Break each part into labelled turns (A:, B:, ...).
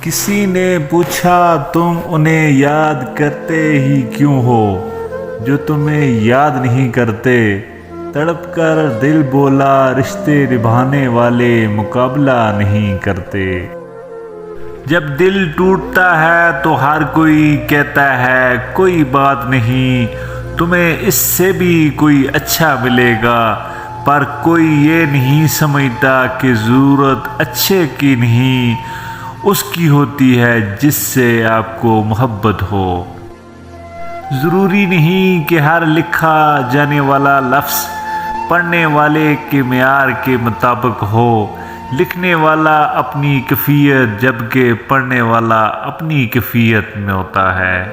A: کسی نے پوچھا تم انہیں یاد کرتے ہی کیوں ہو جو تمہیں یاد نہیں کرتے؟ تڑپ کر دل بولا رشتے نبھانے والے مقابلہ نہیں کرتے۔ جب دل ٹوٹتا ہے تو ہر کوئی کہتا ہے کوئی بات نہیں، تمہیں اس سے بھی کوئی اچھا ملے گا، پر کوئی یہ نہیں سمجھتا کہ ضرورت اچھے کی نہیں اس کی ہوتی ہے جس سے آپ کو محبت ہو۔ ضروری نہیں کہ ہر لکھا جانے والا لفظ پڑھنے والے کے معیار کے مطابق ہو۔ لکھنے والا اپنی کیفیت جبکہ پڑھنے والا اپنی کیفیت میں ہوتا ہے۔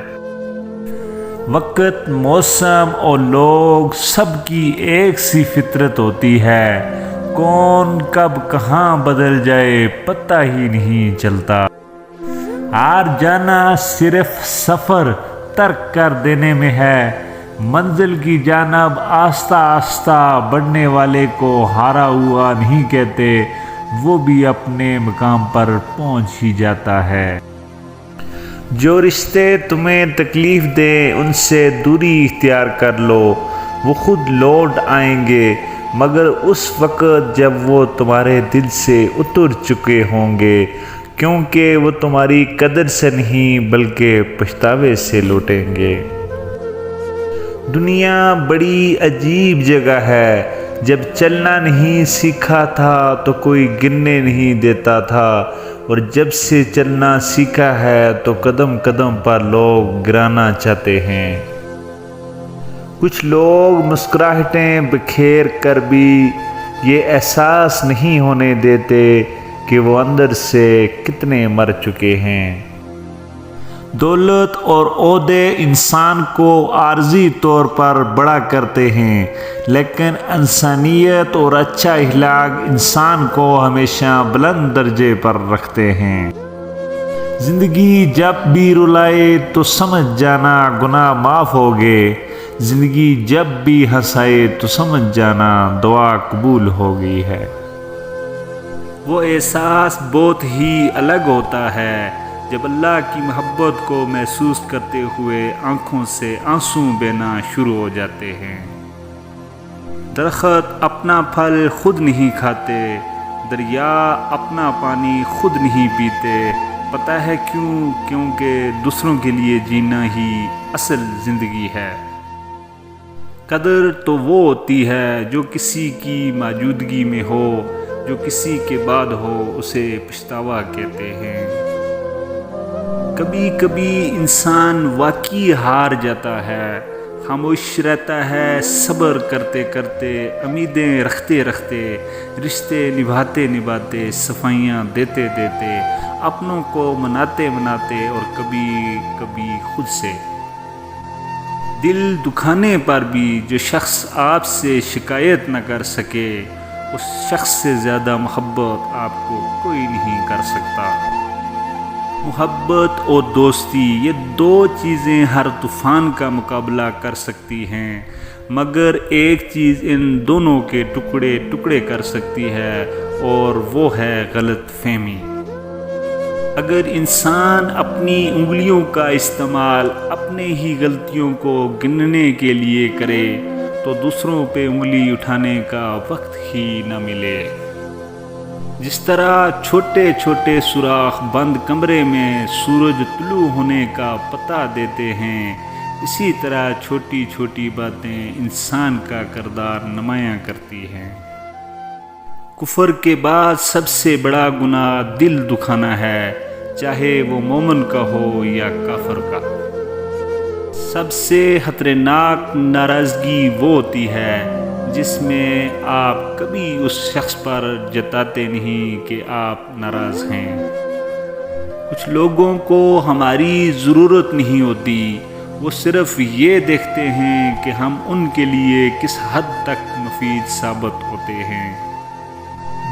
A: وقت، موسم اور لوگ سب کی ایک سی فطرت ہوتی ہے، کون کب کہاں بدل جائے پتہ ہی نہیں چلتا۔ ہار جانا صرف سفر ترک کر دینے میں ہے، منزل کی جانب آہستہ آہستہ بڑھنے والے کو ہارا ہوا نہیں کہتے، وہ بھی اپنے مقام پر پہنچ ہی جاتا ہے۔ جو رشتے تمہیں تکلیف دیں ان سے دوری اختیار کر لو، وہ خود لوٹ آئیں گے، مگر اس وقت جب وہ تمہارے دل سے اتر چکے ہوں گے، کیونکہ وہ تمہاری قدر سے نہیں بلکہ پچھتاوے سے لوٹیں گے۔ دنیا بڑی عجیب جگہ ہے، جب چلنا نہیں سیکھا تھا تو کوئی گرنے نہیں دیتا تھا، اور جب سے چلنا سیکھا ہے تو قدم قدم پر لوگ گرانا چاہتے ہیں۔ کچھ لوگ مسکراہٹیں بکھیر کر بھی یہ احساس نہیں ہونے دیتے کہ وہ اندر سے کتنے مر چکے ہیں۔ دولت اور عہدے انسان کو عارضی طور پر بڑا کرتے ہیں، لیکن انسانیت اور اچھا اخلاق انسان کو ہمیشہ بلند درجے پر رکھتے ہیں۔ زندگی جب بھی رلائے تو سمجھ جانا گناہ معاف ہو گئے، زندگی جب بھی ہنسائے تو سمجھ جانا دعا قبول ہو گئی ہے۔ وہ احساس بہت ہی الگ ہوتا ہے جب اللہ کی محبت کو محسوس کرتے ہوئے آنکھوں سے آنسو بہنا شروع ہو جاتے ہیں۔ درخت اپنا پھل خود نہیں کھاتے، دریا اپنا پانی خود نہیں پیتے، پتہ ہے کیوں؟ کیونکہ دوسروں کے لیے جینا ہی اصل زندگی ہے۔ قدر تو وہ ہوتی ہے جو کسی کی موجودگی میں ہو، جو کسی کے بعد ہو اسے پچھتاوا کہتے ہیں۔ کبھی کبھی انسان واقعی ہار جاتا ہے، خاموش رہتا ہے، صبر کرتے کرتے، امیدیں رکھتے رکھتے، رشتے نبھاتے نبھاتے، صفائیاں دیتے دیتے، اپنوں کو مناتے مناتے اور کبھی کبھی خود سے۔ دل دکھانے پر بھی جو شخص آپ سے شکایت نہ کر سکے، اس شخص سے زیادہ محبت آپ کو کوئی نہیں کر سکتا۔ محبت اور دوستی یہ دو چیزیں ہر طوفان کا مقابلہ کر سکتی ہیں، مگر ایک چیز ان دونوں کے ٹکڑے ٹکڑے کر سکتی ہے اور وہ ہے غلط فہمی۔ اگر انسان اپنی انگلیوں کا استعمال اپنے ہی غلطیوں کو گننے کے لیے کرے تو دوسروں پہ انگلی اٹھانے کا وقت ہی نہ ملے۔ جس طرح چھوٹے چھوٹے سوراخ بند کمرے میں سورج طلوع ہونے کا پتہ دیتے ہیں، اسی طرح چھوٹی چھوٹی باتیں انسان کا کردار نمایاں کرتی ہیں۔ کفر کے بعد سب سے بڑا گناہ دل دکھانا ہے، چاہے وہ مومن کا ہو یا کافر کا۔ سب سے خطرناک ناراضگی وہ ہوتی ہے جس میں آپ کبھی اس شخص پر جتاتے نہیں کہ آپ ناراض ہیں۔ کچھ لوگوں کو ہماری ضرورت نہیں ہوتی، وہ صرف یہ دیکھتے ہیں کہ ہم ان کے لیے کس حد تک مفید ثابت ہوتے ہیں۔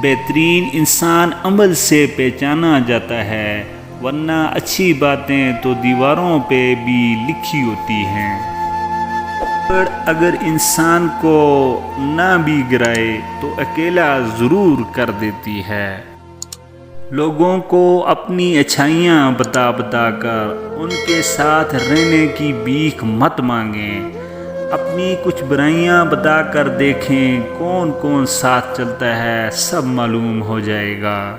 A: بہترین انسان عمل سے پہچانا جاتا ہے، ورنہ اچھی باتیں تو دیواروں پہ بھی لکھی ہوتی ہیں۔ اگر انسان کو نہ بھی گرائے تو اکیلا ضرور کر دیتی ہے۔ لوگوں کو اپنی اچھائیاں بتا بتا کر ان کے ساتھ رہنے کی بھیک مت مانگیں، اپنی کچھ برائیاں بتا کر دیکھیں کون کون ساتھ چلتا ہے، سب معلوم ہو جائے گا۔